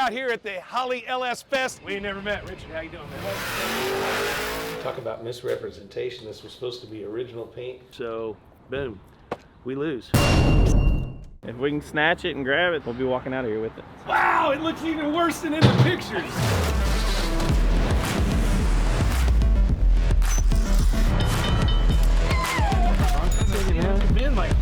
out here at the Holley LS Fest. We ain't never met. Richard, how you doing, man? Talk about misrepresentation. This was supposed to be original paint. So, boom, we lose. If we can snatch it and grab it, we'll be walking out of here with it. Wow, it looks even worse than in the pictures. Been like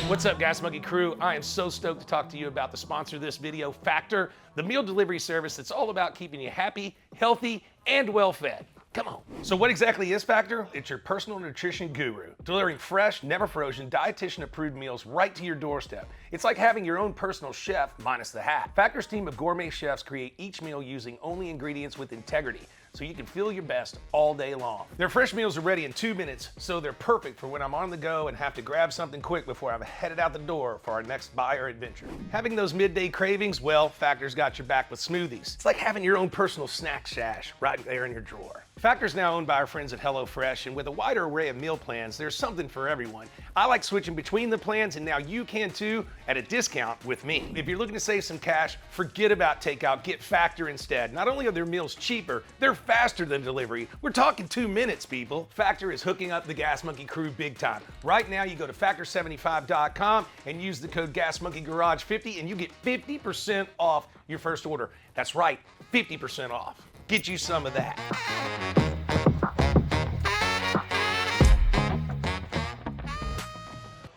What's up, Gas Monkey crew? I am so stoked to talk to you about the sponsor of this video, Factor, the meal delivery service that's all about keeping you happy, healthy, and well-fed. Come on. So what exactly is Factor? It's your personal nutrition guru, delivering fresh, never frozen, dietitian-approved meals right to your doorstep. It's like having your own personal chef, minus the hat. Factor's team of gourmet chefs create each meal using only ingredients with integrity, so you can feel your best all day long. Their fresh meals are ready in 2 minutes, so they're perfect for when I'm on the go and have to grab something quick before I'm headed out the door for our next buy or adventure. Having those midday cravings? Well, Factor's got your back with smoothies. It's like having your own personal snack stash right there in your drawer. Factor's now owned by our friends at HelloFresh, and with a wider array of meal plans, there's something for everyone. I like switching between the plans, and now you can too at a discount with me. If you're looking to save some cash, forget about takeout, get Factor instead. Not only are their meals cheaper, they're faster than delivery. We're talking 2 minutes, people. Factor is hooking up the Gas Monkey crew big time. Right now, you go to factor75.com and use the code GasMonkeyGarage50 and you get 50% off your first order. That's right, 50% off. Get you some of that.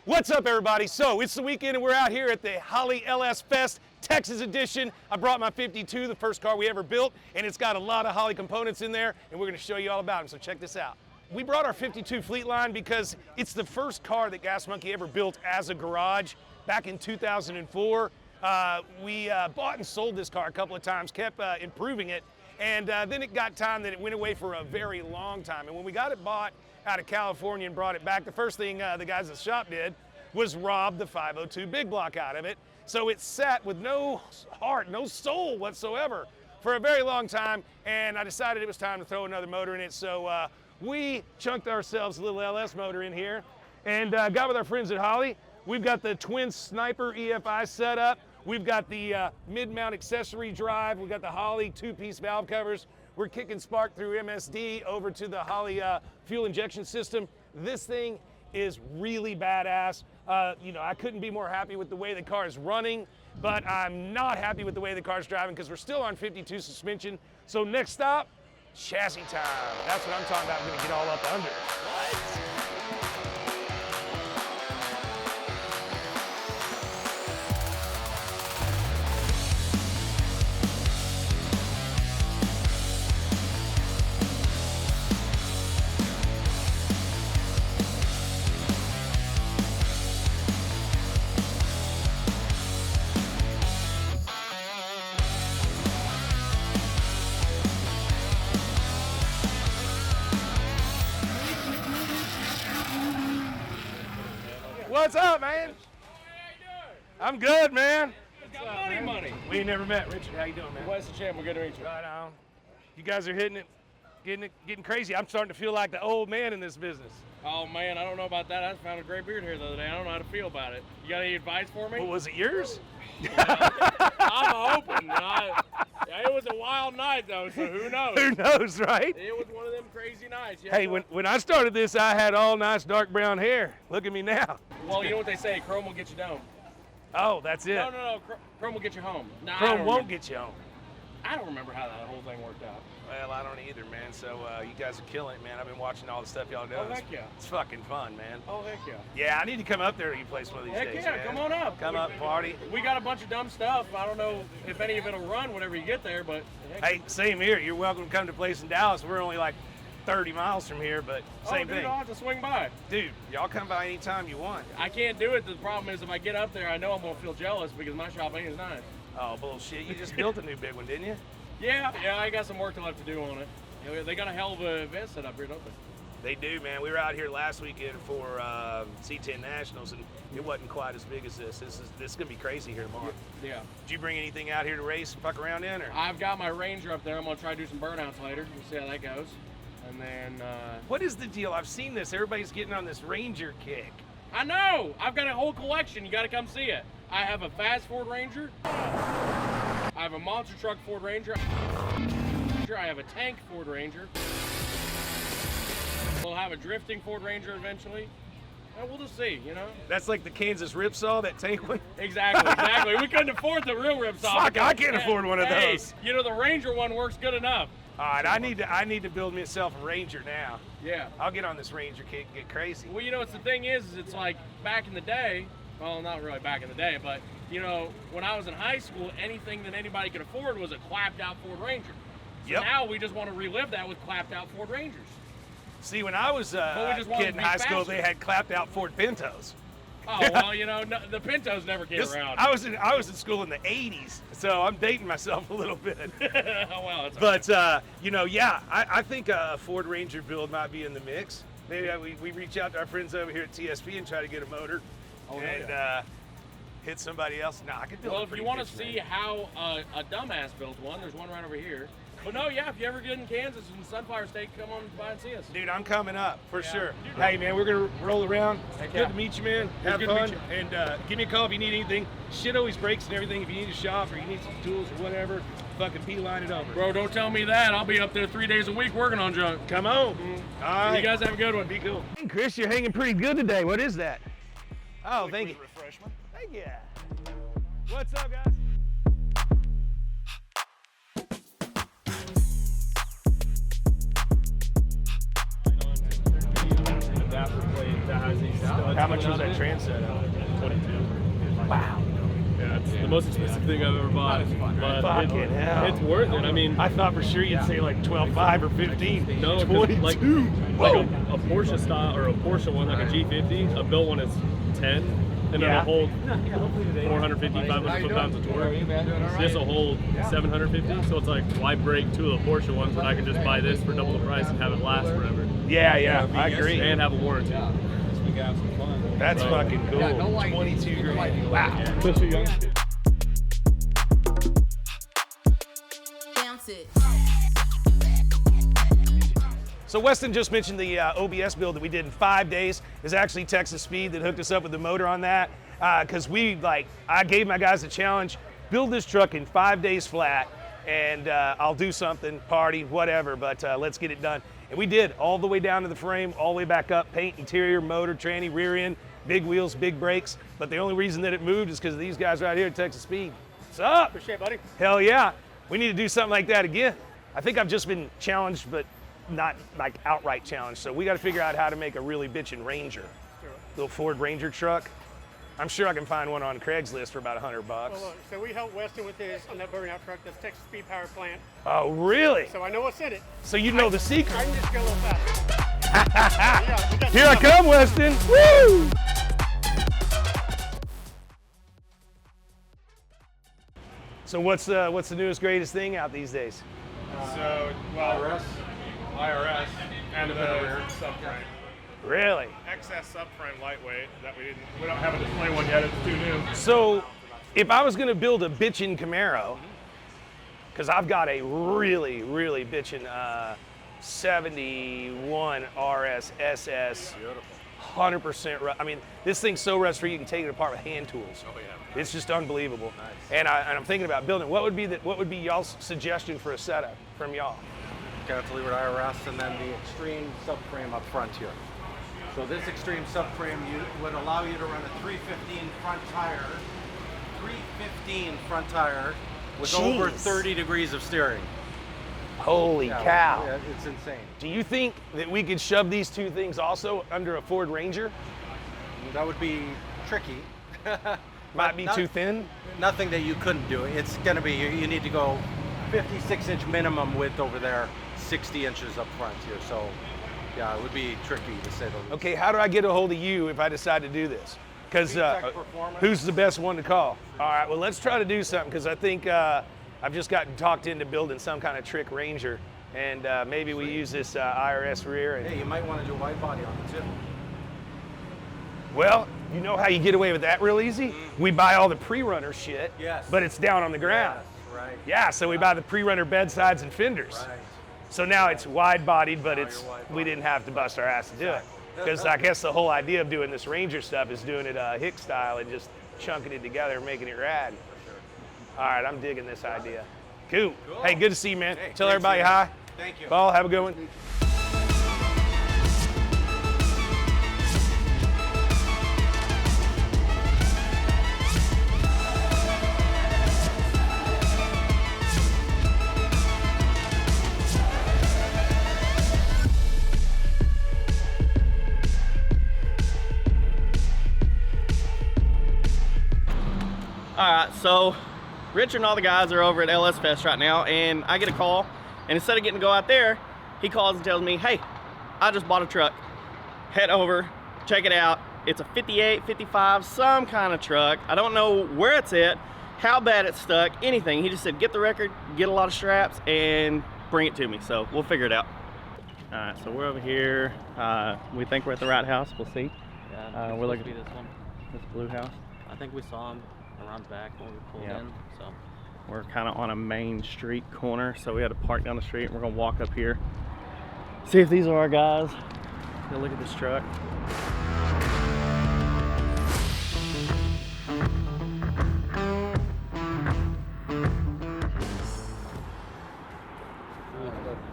What's up, everybody? So it's the weekend and we're out here at the Holley LS Fest Texas edition. I brought my 52, the first car we ever built, and it's got a lot of Holley components in there, and we're gonna show you all about them, so check this out. We brought our 52 fleet line because it's the first car that Gas Monkey ever built as a garage back in 2004. We bought and sold this car a couple of times, kept improving it, and then it got time that it went away for a very long time. And when we got it bought out of California and brought it back, the first thing the guys at the shop did was rob the 502 big block out of it. So it sat with no heart, no soul whatsoever for a very long time, and I decided it was time to throw another motor in it. So we chunked ourselves a little LS motor in here and got with our friends at Holley. We've got the twin Sniper EFI setup. We've got the mid-mount accessory drive. We've got the Holley two-piece valve covers. We're kicking spark through MSD over to the Holley fuel injection system. This thing is really badass. You know, I couldn't be more happy with the way the car is running, but I'm not happy with the way the car's driving because we're still on 52 suspension. So next stop, chassis time. That's what I'm talking about. I'm gonna get all up under. What? What's up, man? I'm good, man. Got money. We ain't never met. Richard, how you doing, man? Westin Champlin, good to meet you. Right on. You guys are hitting it, getting crazy. I'm starting to feel like the old man in this business. Oh man, I don't know about that. I just found a great beard here the other day. I don't know how to feel about it. You got any advice for me? Well, was it yours? I'm hoping. It was a wild night though, so who knows? Who knows, right? It was one of them crazy nights. Hey, when I started this, I had all nice dark brown hair. Look at me now. Well, you know what they say, chrome will get you down. Oh, that's it. No, chrome will get you home. No, Chrome won't get you home. I don't remember how that whole thing worked out. Well, I don't either, man. So you guys are killing it, man. I've been watching all the stuff y'all do. Oh, heck yeah. It's fucking fun, man. Oh, heck yeah. Yeah, I need to come up there to your place one of these Heck days, yeah, man. come on up. Come up, party. We got a bunch of dumb stuff. I don't know if any of it'll run whenever you get there, but... Hey, same here. You're welcome to come to a place in Dallas. We're only like 30 miles from here, but same dude, thing. I'll have to swing by. Dude, y'all come by anytime you want. I can't do it. The problem is if I get up there, I know I'm going to feel jealous because my shop ain't as nice. Oh, bullshit. You just built a new big one, didn't you? Yeah, I got some work left to do on it. You know, they got a hell of an event set up here, don't they? They do, man. We were out here last weekend for C10 Nationals, and it wasn't quite as big as this. This is gonna be crazy here tomorrow. Yeah. Did you bring anything out here to race and fuck around in, or? I've got my Ranger up there. I'm gonna try to do some burnouts later. We'll see how that goes. And then, What is the deal? I've seen this. Everybody's getting on this Ranger kick. I know! I've got a whole collection. You gotta come see it. I have a fast Ford Ranger. I have a monster truck Ford Ranger. I have a tank Ford Ranger. We'll have a drifting Ford Ranger eventually. And we'll just see, you know? That's like the Kansas Ripsaw, that tank one. Exactly. We couldn't afford the real Ripsaw. Fuck, I can't afford one of Hey, those. you know, the Ranger one works good enough. All right, I need to build myself a Ranger now. Yeah. I'll get on this Ranger kick and get crazy. Well, you know, it's the thing is it's like back in the day, well, not really back in the day, but, you know, when I was in high school, anything that anybody could afford was a clapped out Ford Ranger. So Yep. now we just want to relive that with clapped out Ford Rangers. See, when I was a we just want kid to in be high school, faster. they had clapped out Ford Pintos. Oh, well, you know, the Pintos never came around. I was in school in the 80s, so I'm dating myself a little bit. Oh, well, it's But, you know, yeah, I think a Ford Ranger build might be in the mix. Maybe we reach out to our friends over here at TSP and try to get a motor and hit somebody else. Nah, I could build Well, a if pretty you want to bitch, see man. how a dumbass builds one, there's one right over here. But no, yeah, if you ever get in Kansas and Sunflower State, come on by and see us. Dude, I'm coming up for Yeah. sure. Hey, man, we're going to roll around. Heck Good yeah. to meet you, man. Have good to fun. meet And give me a call if you need anything. Shit always breaks and everything. If you need a shop or you need some tools or whatever, fucking beeline it over. Bro, don't tell me that. I'll be up there 3 days a week working on junk. Come on. All right. You guys have a good one. Be cool. Hey, Chris, you're hanging pretty good today. What is that? Oh, thank you. Refreshment. Thank you. What's up, guys? How much was that trans set out? 22. Wow. Yeah, it's the most expensive thing I've ever bought. But Fucking hell. it's worth it. I mean, I thought for sure you'd say like 12.5 or 15. no, 'cause 22. like a Porsche style or a Porsche one, like a G50, a built one is 10, and Yeah. it'll hold 450, 500 foot-pounds of torque. This will hold 750, so it's like, why break two of the Porsche ones when I can just buy this for double the price and have it last forever? Yeah, I agree. And have a warranty. That's fucking cool. 22 grand. Wow. Especially young. Bounce it. So Weston just mentioned the OBS build that we did in 5 days. Is actually Texas Speed that hooked us up with the motor on that. Because I gave my guys a challenge, build this truck in 5 days flat, and I'll do something, party, whatever, but let's get it done. And we did, all the way down to the frame, all the way back up, paint, interior, motor, tranny, rear end, big wheels, big brakes. But the only reason that it moved is because of these guys right here at Texas Speed. What's up? Appreciate it, buddy. Hell yeah. We need to do something like that again. I think I've just been challenged, but not like outright challenged. So we got to figure out how to make a really bitchin' Ranger. Little Ford Ranger truck. I'm sure I can find one on Craigslist for about $100. Well, look, so we helped Weston with his on that burnout truck. That's Texas Speed Power Plant. Oh, really? So I know what's in it. So you know the secret. I can just go a little faster. Yeah, we got Here I some- come, Weston. Woo! So what's the newest, greatest thing out these days? So, well, IRS and the subframe. Really? Excess subframe lightweight that we don't have a display one yet. It's too new. So if I was gonna build a bitchin' Camaro, because I've got a really, really bitchin' 71 RS SS, 100% I mean, this thing's so rust-free you can take it apart with hand tools. Oh, yeah. It's just unbelievable. And I'm thinking about building. What would be y'all's suggestion for a setup from y'all? Cantilevered IRS and then the extreme subframe up front here. So this extreme subframe would allow you to run a 315 front tire, 315 front tire with over Jeez. 30 degrees of steering. Holy cow. Yeah, it's insane. Do you think that we could shove these two things also under a Ford Ranger? That would be tricky. Might be Not- too thin? Nothing that you couldn't do. It's gonna be, you need to go 56-inch minimum width over there, 60 inches up front here. So yeah, it would be tricky to say the least. Okay, how do I get a hold of you if I decide to do this? Because Tech Performance. who's the best one to call? All right, well, let's try to do something because I think I've just gotten talked into building some kind of trick Ranger. and maybe we use this IRS rear. And, Hey, you might want to do wide body on it too. well, you know how you get away with that real easy? We buy all the pre-runner shit, Yes. but it's down on the ground. Yes, right. Yeah, so we buy the pre-runner bedsides and fenders. Right. So now it's wide-bodied, but Now it's you're wide-bodied. we didn't have to bust our ass to do it. Because I guess the whole idea of doing this Ranger stuff is doing it Hick style and just chunking it together and making it rad. All right, I'm digging this idea. Cool. Hey, good to see you, man. Hey, Tell great everybody seeing you. hi. Thank you. Paul, have a good one. All right, so Richard and all the guys are over at LS Fest right now, and I get a call, and instead of getting to go out there, he calls and tells me, hey, I just bought a truck. Head over, check it out. It's a 58, 55, some kind of truck. I don't know where it's at, how bad it's stuck, anything. He just said, get the record, get a lot of straps, and bring it to me. So we'll figure it out. All right, so we're over here. We think we're at the right house. We'll see. Yeah, we're looking at this one. This blue house. I think we saw him around back when we pulled Yep. in. So We're kind of on a main street corner, so we had to park down the street, and we're gonna walk up here, see if these are our guys. Go look at this truck.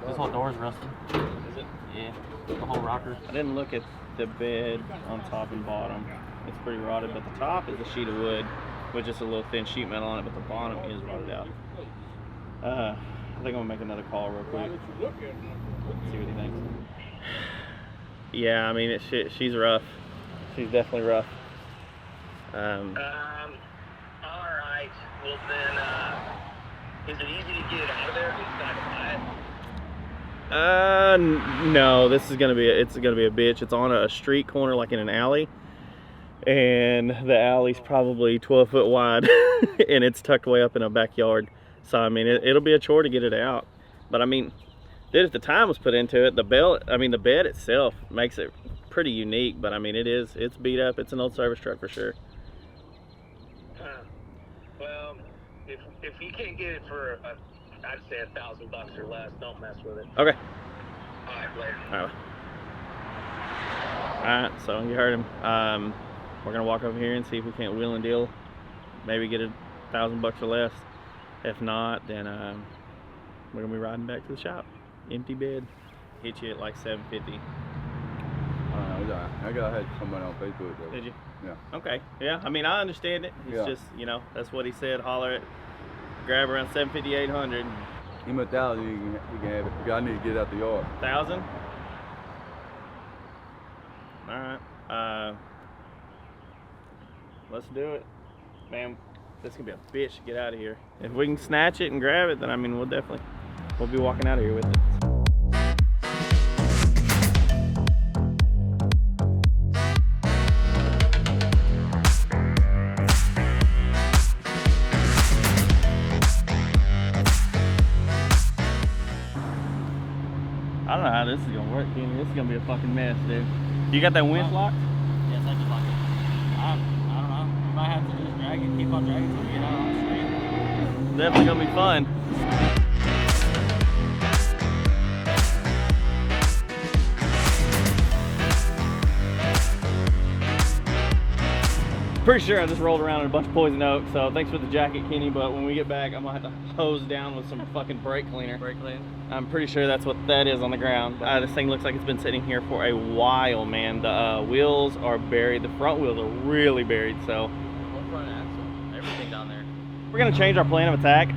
this whole door's rusted. Is it? Yeah, the whole rocker. I didn't look at the bed on top and bottom. It's pretty rotted, but the top is a sheet of wood with just a little thin sheet metal on it, but the bottom is rotted out. I think I'm gonna make another call real quick. See what he thinks. Yeah, I mean, she's rough. She's definitely rough. All right. Well then, is it easy to get it out of there? Just not to buy it? No, this is gonna be it's gonna be a bitch. It's on a street corner, like in an alley, and the alley's probably 12 foot wide, and it's tucked way up in a backyard. So I mean, it'll be a chore to get it out. But I mean, dude, if the time was put into it, the bed itself makes it pretty unique. But I mean, it's beat up. It's an old service truck for sure. Well, if you can't get it for I'd say $1,000 or less, don't mess with it. Okay. All right, later. All right, so you heard him. We're gonna walk over here and see if we can't wheel and deal, maybe get $1,000 or less. If not, then we're gonna be riding back to the shop. Empty bed. Hit you at like $750. I had someone on Facebook though. Did you? Yeah. Okay. Yeah. I mean, I understand it. It's Yeah. just, that's what he said. Holler at, grab around 750, 800. Even 1,000, you can have it. Because I need to get it out the yard. 1,000. All right. Let's do it, man. This is gonna be a bitch to get out of here. If we can snatch it and grab it, then I mean, we'll be walking out of here with it. I don't know how this is gonna work, Kenny. This is gonna be a fucking mess, dude. You got that winch locked? Yes, I just lock it. I don't know. You might have to just drag it, keep on dragging until we get out on the street. Definitely gonna be fun. Pretty sure I just rolled around in a bunch of poison oak, so thanks for the jacket, Kenny, but when we get back, I'm gonna have to hose down with some fucking brake cleaner. Brake clean. I'm pretty sure that's what that is on the ground. This thing looks like it's been sitting here for a while, man. The wheels are buried. The front wheels are really buried, so. Whole front axle. Everything down there. We're gonna change our plan of attack.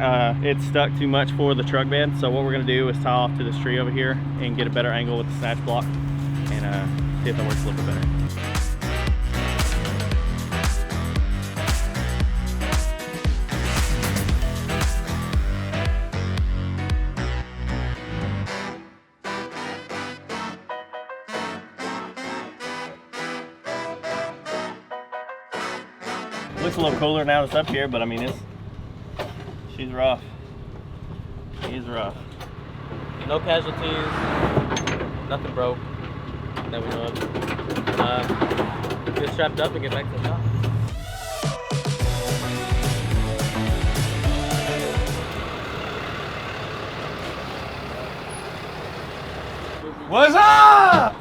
It's stuck too much for the truck bed, so what we're gonna do is tie off to this tree over here and get a better angle with the snatch block and see if that works a little bit better. Looks a little cooler now it's up here, but I mean, she's rough. She's rough. No casualties. Nothing broke that we know of. Get strapped up and get back to the shop. What's up?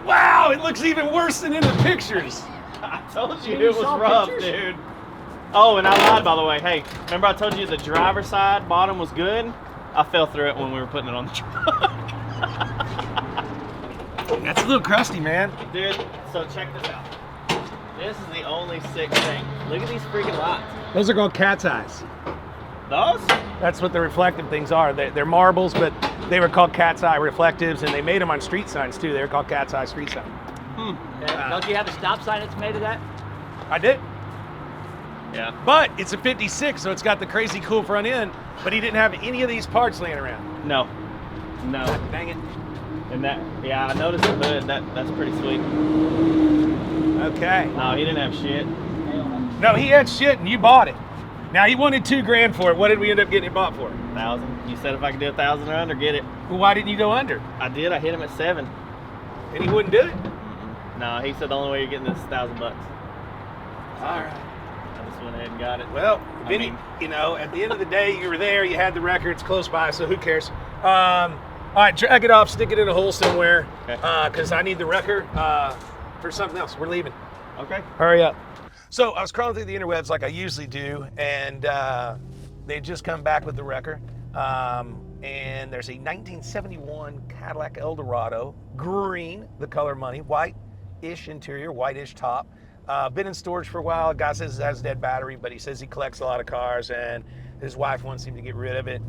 Wow, it looks even worse than in the pictures. I told you it was rough, dude. Oh, and I lied, by the way. Hey, remember I told you the driver's side bottom was good? I fell through it when we were putting it on the truck. That's a little crusty, man. Dude, so check this out. This is the only sick thing. Look at these freaking lights. Those are called cat's eyes. Those? That's what the reflective things are. They're marbles, but they were called cat's eye reflectives, and they made them on street signs too. They were called cat's eye street signs. Don't you have a stop sign that's made of that? I did. Yeah. But it's a 56, so it's got the crazy cool front end, but he didn't have any of these parts laying around. No. No. Dang it. And that, yeah, I noticed the hood. That's pretty sweet. Okay. No, he didn't have shit. No, he had shit and you bought it. Now he wanted $2,000 for it. What did we end up getting it bought for? 1,000. You said if I could do 1,000 or under, get it. Well, why didn't you go under? I did. I hit him at 7. And he wouldn't do it? No, he said the only way you're getting this is $1,000 bucks. All right. I just went ahead and got it. Well, you know, at the end of the day, you were there, you had the record, it's close by, so who cares? All right, drag it off, stick it in a hole somewhere, because I need the wrecker for something else. We're leaving. Okay. Hurry up. So I was crawling through the interwebs like I usually do, and they'd just come back with the wrecker. And there's a 1971 Cadillac Eldorado, green, the color money, white-ish interior, white-ish top. Been in storage for a while. Guy says it has a dead battery, but he says he collects a lot of cars and his wife wants him to get rid of it,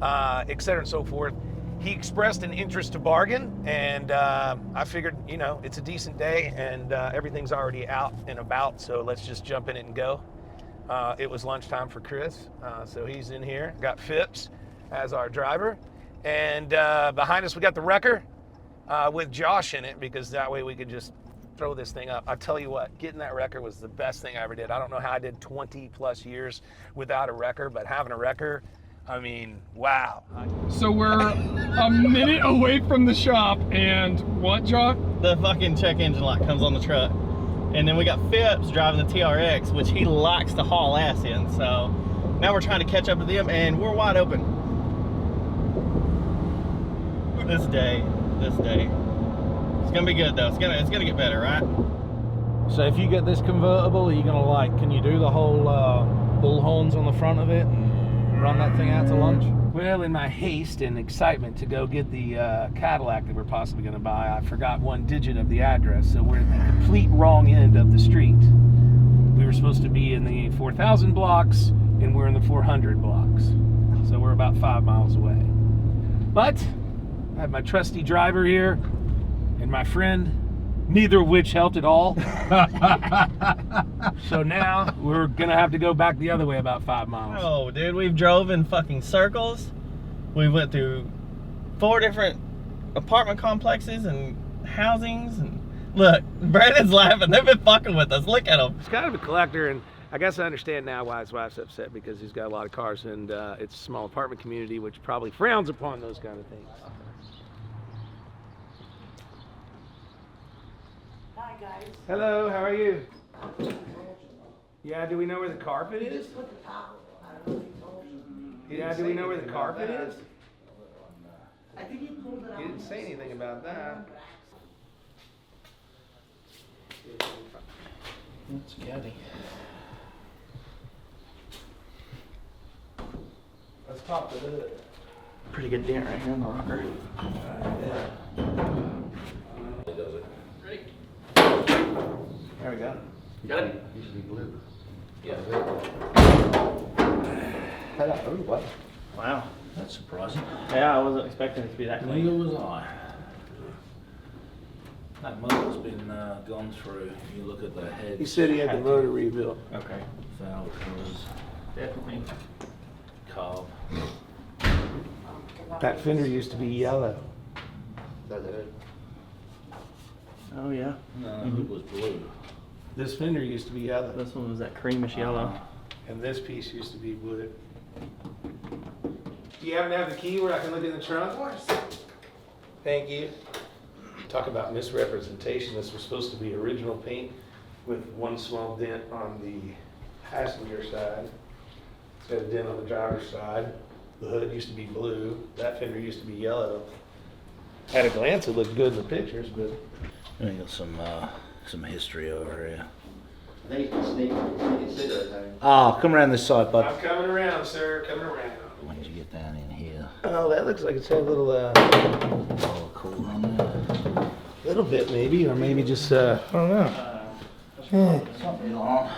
et cetera and so forth. He expressed an interest to bargain, and I figured, you know, it's a decent day and everything's already out and about, so let's just jump in it and go. It was lunchtime for Chris, so he's in here. Got Phipps as our driver, and behind us we got the wrecker with Josh in it, because that way we could just throw this thing up. I'll tell you what, getting that wrecker was the best thing I ever did. I don't know how I did 20 plus years without a wrecker, but having a wrecker, I mean, wow. So we're a minute away from the shop, and what, Jock? The fucking check engine light comes on the truck. And then we got Phipps driving the TRX, which he likes to haul ass in. So now we're trying to catch up to them, and we're wide open. This day. It's gonna be good though. It's gonna get better, right? So if you get this convertible, are you gonna can you do the whole bullhorns on the front of it and run that thing out to lunch? Well, in my haste and excitement to go get the Cadillac that we're possibly going to buy, I forgot one digit of the address, so we're at the complete wrong end of the street. We were supposed to be in the 4,000 blocks, and we're in the 400 blocks. So we're about 5 miles away. But I have my trusty driver here, and my friend, neither of which helped at all. So now we're gonna have to go back the other way about 5 miles. Oh, dude, we've drove in fucking circles. We went through 4 different apartment complexes and housings. And look, Brandon's laughing. They've been fucking with us. Look at him. He's kind of a collector, and I guess I understand now why his wife's upset, because he's got a lot of cars, and it's a small apartment community, which probably frowns upon those kind of things. Hi guys. Hello, how are you? Yeah, do we know where the carpet is? Yeah, do we know where the carpet is? I think he pulled it out. You didn't say anything about that. That's Caddy. Let's pop the hood. Pretty good dent right here on the rocker. There we go. Got it. Usually blue. Yeah. Oh, wow. Wow. That's surprising. Yeah, I wasn't expecting it to be that clean. Neither was I. That motor's been gone through. If you look at the head. He said he had the motor rebuilt. Okay. Valve covers. Definitely. Carb. That fender used to be yellow. Oh yeah. No, it was blue. This fender used to be yellow. This one was that creamish yellow. And this piece used to be blue. Do you happen to have the key where I can look in the trunk? Of course. Thank you. Talk about misrepresentation. This was supposed to be original paint with one small dent on the passenger side. It's got a dent on the driver's side. The hood used to be blue. That fender used to be yellow. At a glance, it looked good in the pictures, but We got some history over here. I think you can sneak through that thing. Ah, come around this side, bud. I'm coming around, sir. Coming around. When did you get down in here? Oh, that looks like it's had a little, Oh, cool on there. little bit maybe, or maybe just, I don't know. Something on.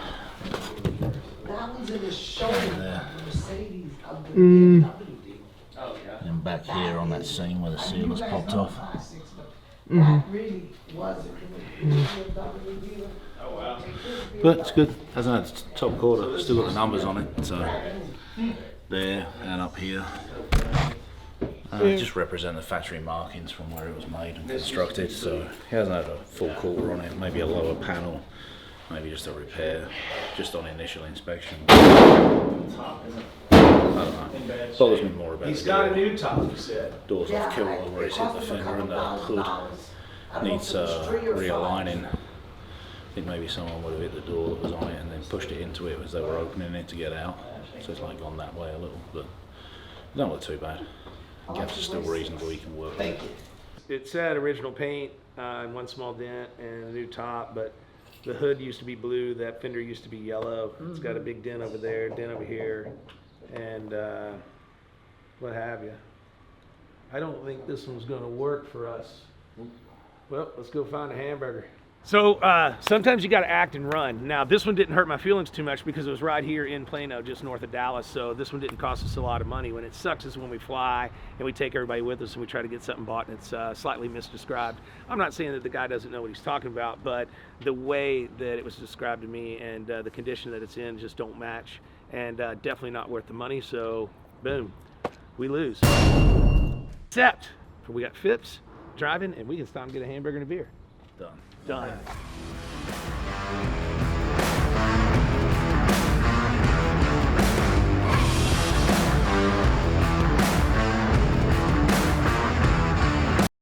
That was in the shoulder Yeah. of the Mercedes of the BMW deal. Oh, yeah. And back here on that seam where the seal has popped off. That really was a BMW dealer. Oh, wow. But it's good. Hasn't had the top quarter. Still got the numbers on it. So there and up here. Just represent the factory markings from where it was made and constructed. So he hasn't had a full quarter on it. Maybe a lower panel. Maybe just a repair, just on initial inspection. I don't know. Bothers me more about He's the got a door. new top, he said. Doors off kill where he's hit the fender and the hood needs realigning. I think maybe someone would have hit the door that was on it and then pushed it into it as they were opening it to get out. So it's like gone that way a little, but it don't look too bad. Gaps are still reasonable, you can work with it. It said original paint and one small dent and a new top, but the hood used to be blue, that fender used to be yellow. It's got a big dent over there, dent over here, and what have you. I don't think this one's gonna work for us. Well, let's go find a hamburger. So sometimes you got to act and run. Now this one didn't hurt my feelings too much because it was right here in Plano, just north of Dallas. So this one didn't cost us a lot of money. When it sucks is when we fly and we take everybody with us and we try to get something bought and it's slightly misdescribed. I'm not saying that the guy doesn't know what he's talking about, but the way that it was described to me and the condition that it's in just don't match, and definitely not worth the money. So boom, we lose. Except for we got Phipps driving and we can stop and get a hamburger and a beer. Done. Done.